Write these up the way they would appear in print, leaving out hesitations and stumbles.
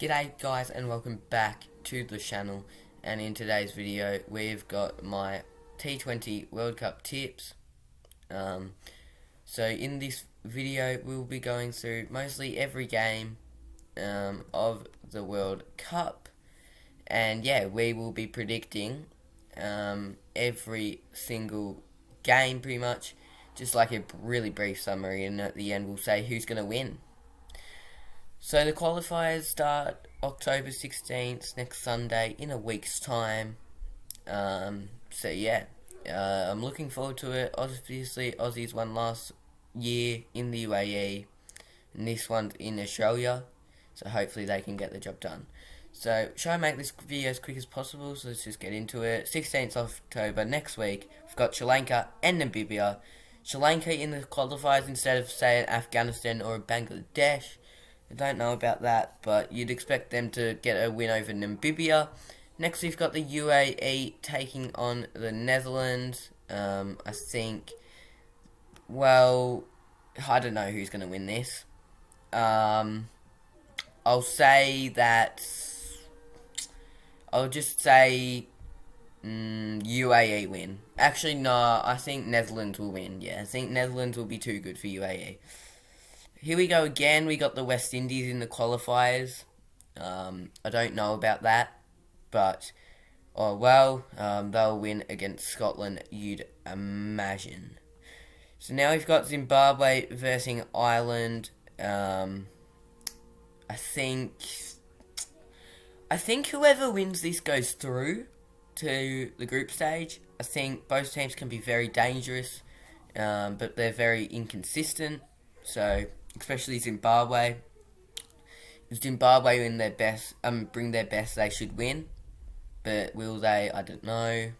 G'day guys and welcome back to the channel, and in today's video we've got my T20 World Cup tips. So in this video we'll be going through mostly every game of the World Cup, and yeah, we will be predicting every single game pretty much, just like a really brief summary, and at the end we'll say who's going to win. So the qualifiers start October 16th, next Sunday, in a week's time. So yeah, I'm looking forward to it. Obviously, Aussies won last year in the UAE, and this one's in Australia, so hopefully they can get the job done. So, try and make this video as quick as possible, so let's just get into it. 16th of October, next week, we've got Sri Lanka and Namibia. Sri Lanka in the qualifiers instead of, say, Afghanistan or Bangladesh. I don't know about that, but you'd expect them to get a win over Namibia. Next, we've got the UAE taking on the Netherlands. I think, well, I don't know who's going to win this. I'll say that, I'll just say UAE win. Actually, no, I think Netherlands will win. Yeah, I think Netherlands will be too good for UAE. Here we go again, we got the West Indies in the qualifiers. I don't know about that, but, they'll win against Scotland, you'd imagine. So now we've got Zimbabwe versus Ireland. I think whoever wins this goes through to the group stage. I think both teams can be very dangerous, but they're very inconsistent. So, especially Zimbabwe. If Zimbabwe bring their best, they should win. But will they? I don't know.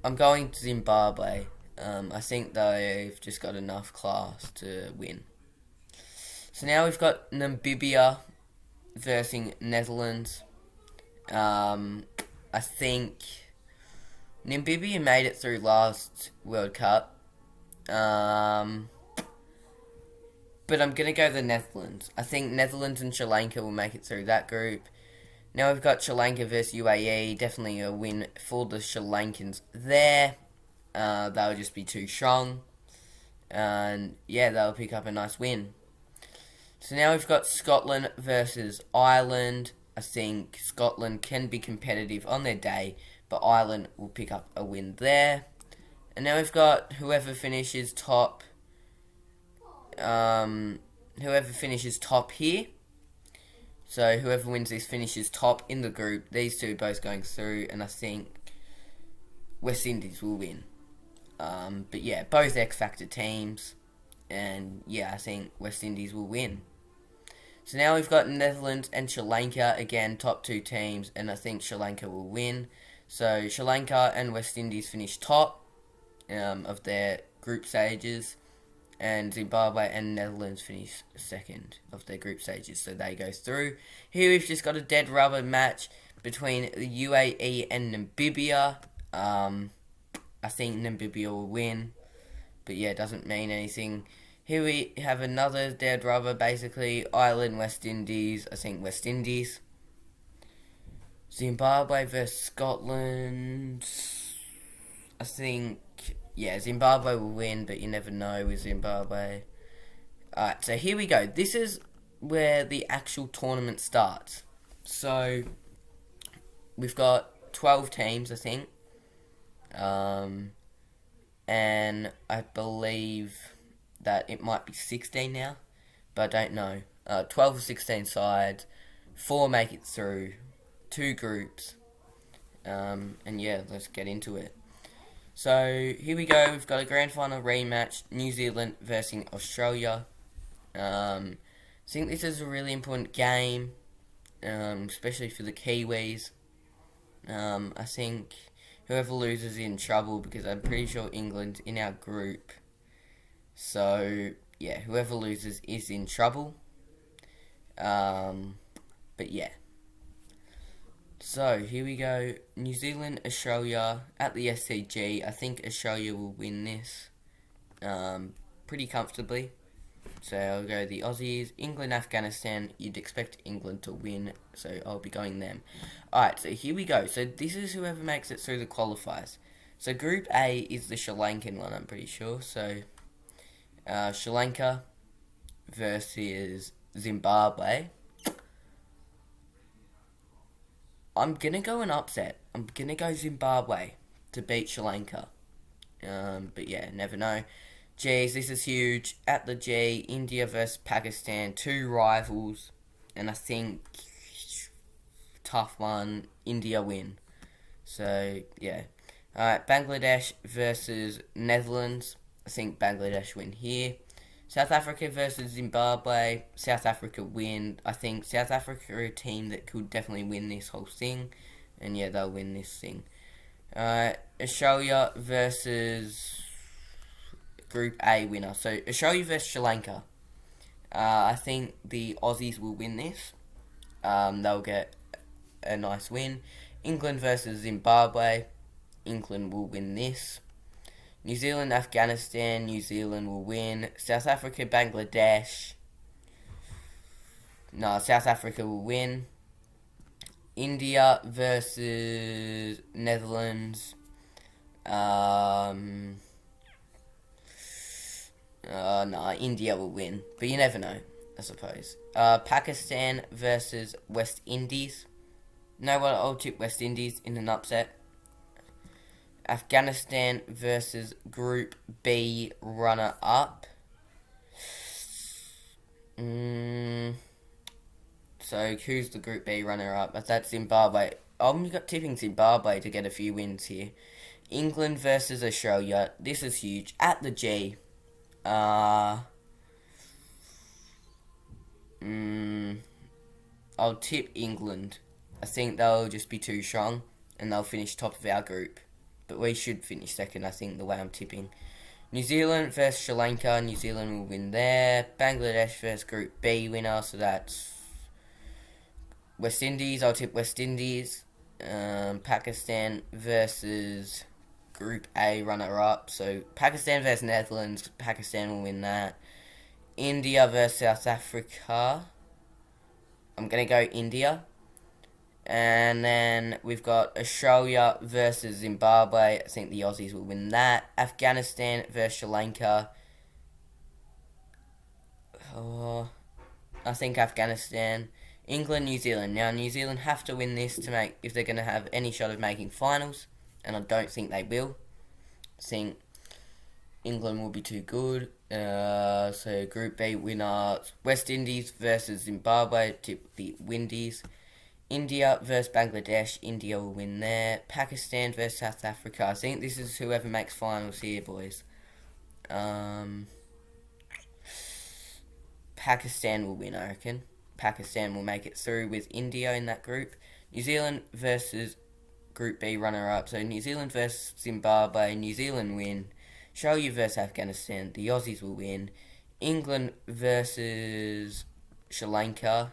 I'm going to Zimbabwe. I think they've just got enough class to win. So now we've got Namibia versus Netherlands. I think Namibia made it through last World Cup. But I'm going to go the Netherlands. I think Netherlands and Sri Lanka will make it through that group. Now we've got Sri Lanka versus UAE. Definitely a win for the Sri Lankans there. They'll just be too strong. And yeah, they'll pick up a nice win. So now we've got Scotland versus Ireland. I think Scotland can be competitive on their day, but Ireland will pick up a win there. And now we've got whoever finishes top here. So whoever wins this finishes top in the group. These two both going through, and I think West Indies will win. But yeah, both X-Factor teams, and yeah, I think West Indies will win. So now we've got Netherlands and Sri Lanka, again, top two teams, and I think Sri Lanka will win. So Sri Lanka and West Indies finish top of their group stages, and Zimbabwe and Netherlands finish second of their group stages, so they go through. Here we've just got a dead rubber match between the UAE and Namibia. I think Namibia will win, but yeah, it doesn't mean anything. Here we have another dead rubber, basically, Ireland, West Indies. I think West Indies. Zimbabwe versus Scotland. I think, yeah, Zimbabwe will win, but you never know with Zimbabwe. Alright, so here we go. This is where the actual tournament starts. So, we've got 12 teams, I think. And I believe that it might be 16 now, but I don't know. 12 or 16 sides, 4 make it through, 2 groups, and yeah, let's get into it. So, here we go, we've got a grand final rematch, New Zealand versus Australia. I think this is a really important game, especially for the Kiwis. I think whoever loses is in trouble, because I'm pretty sure England's in our group. So, yeah, whoever loses is in trouble. But yeah. So, here we go. New Zealand, Australia at the SCG. I think Australia will win this pretty comfortably. So I'll go the Aussies. England, Afghanistan. You'd expect England to win, so I'll be going them. Alright, so here we go. So this is whoever makes it through the qualifiers. So Group A is the Sri Lankan one, I'm pretty sure. So Sri Lanka versus Zimbabwe. I'm going to go an upset. I'm going to go Zimbabwe to beat Sri Lanka. But yeah, never know. Geez, this is huge. At the G, India versus Pakistan. 2 rivals. And I think, tough one, India win. So, yeah. Alright, Bangladesh versus Netherlands. I think Bangladesh win here. South Africa versus Zimbabwe. South Africa win. I think South Africa are a team that could definitely win this whole thing. And yeah, they'll win this thing. Australia versus Group A winner. So Australia versus Sri Lanka. I think the Aussies will win this. They'll get a nice win. England versus Zimbabwe. England will win this. New Zealand, Afghanistan. New Zealand will win. South Africa, Bangladesh. No, South Africa will win. India versus Netherlands. No, India will win. But you never know, I suppose. Pakistan versus West Indies. No, well, I'll tip West Indies in an upset. Afghanistan versus Group B runner-up. So, who's the Group B runner-up? That's Zimbabwe. I'm tipping Zimbabwe to get a few wins here. England versus Australia. This is huge. At the G. I'll tip England. I think they'll just be too strong and they'll finish top of our group. But we should finish second, I think, the way I'm tipping. New Zealand versus Sri Lanka. New Zealand will win there. Bangladesh versus Group B winner. So that's West Indies. I'll tip West Indies. Pakistan versus Group A runner-up. So Pakistan versus Netherlands. Pakistan will win that. India versus South Africa. I'm going to go India. And then we've got Australia versus Zimbabwe. I think the Aussies will win that. Afghanistan versus Sri Lanka. I think Afghanistan. England, New Zealand. Now, New Zealand have to win this to make, if they're going to have any shot of making finals. And I don't think they will. I think England will be too good. So, Group B winner. West Indies versus Zimbabwe. Tip the Windies. India versus Bangladesh. India will win there. Pakistan versus South Africa. I think this is whoever makes finals here, boys. Pakistan will win, I reckon. Pakistan will make it through with India in that group. New Zealand versus Group B runner-up. So New Zealand versus Zimbabwe. New Zealand win. Australia versus Afghanistan. The Aussies will win. England versus Sri Lanka.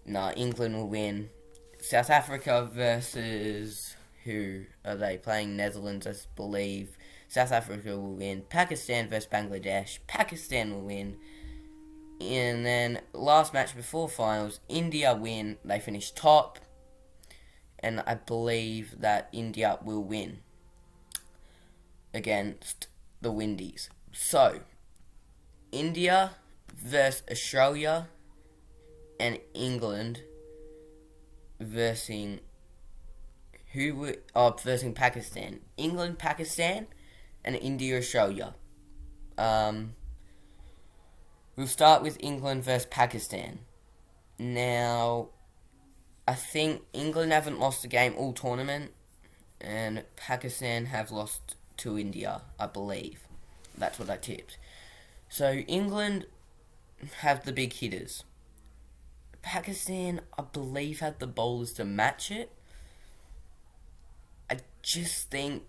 No, England will win. South Africa versus... who are they playing? Netherlands, I believe. South Africa will win. Pakistan versus Bangladesh. Pakistan will win. And then, last match before finals, India win. They finish top. And I believe that India will win against the Windies. So, India versus Australia and England versus versus Pakistan. England, Pakistan, and India, Australia. We'll start with England versus Pakistan. Now, I think England haven't lost a game all tournament, and Pakistan have lost to India, I believe. That's what I tipped. So, England have the big hitters. Pakistan, I believe, had the bowlers to match it. I just think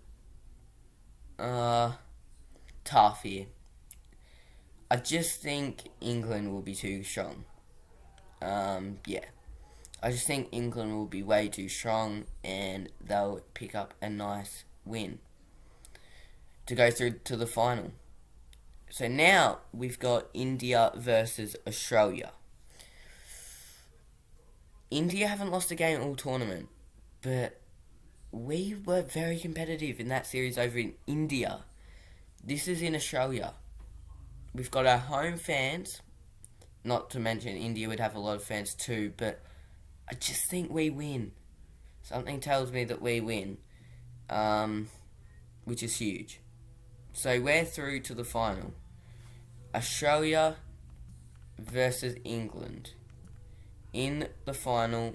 tough here. I just think England will be too strong. Yeah. I just think England will be way too strong and they'll pick up a nice win to go through to the final. So now we've got India versus Australia. India haven't lost a game all tournament, but we were very competitive in that series over in India. This is in Australia. We've got our home fans, not to mention India would have a lot of fans too, but I just think we win. Something tells me that we win, which is huge. So we're through to the final. Australia versus England in the final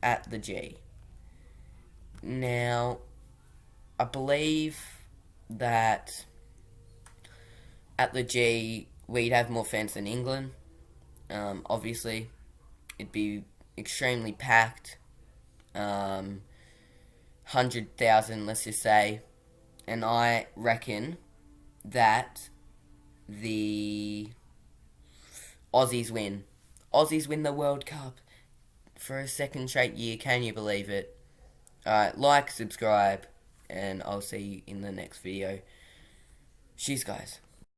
at the G. Now, I believe that at the G we'd have more fans than England. Obviously, it'd be extremely packed. 100,000, let's just say. And I reckon that the Aussies win. Aussies win the World Cup for a second straight year. Can you believe it? Alright, like, subscribe, and I'll see you in the next video. Cheers, guys.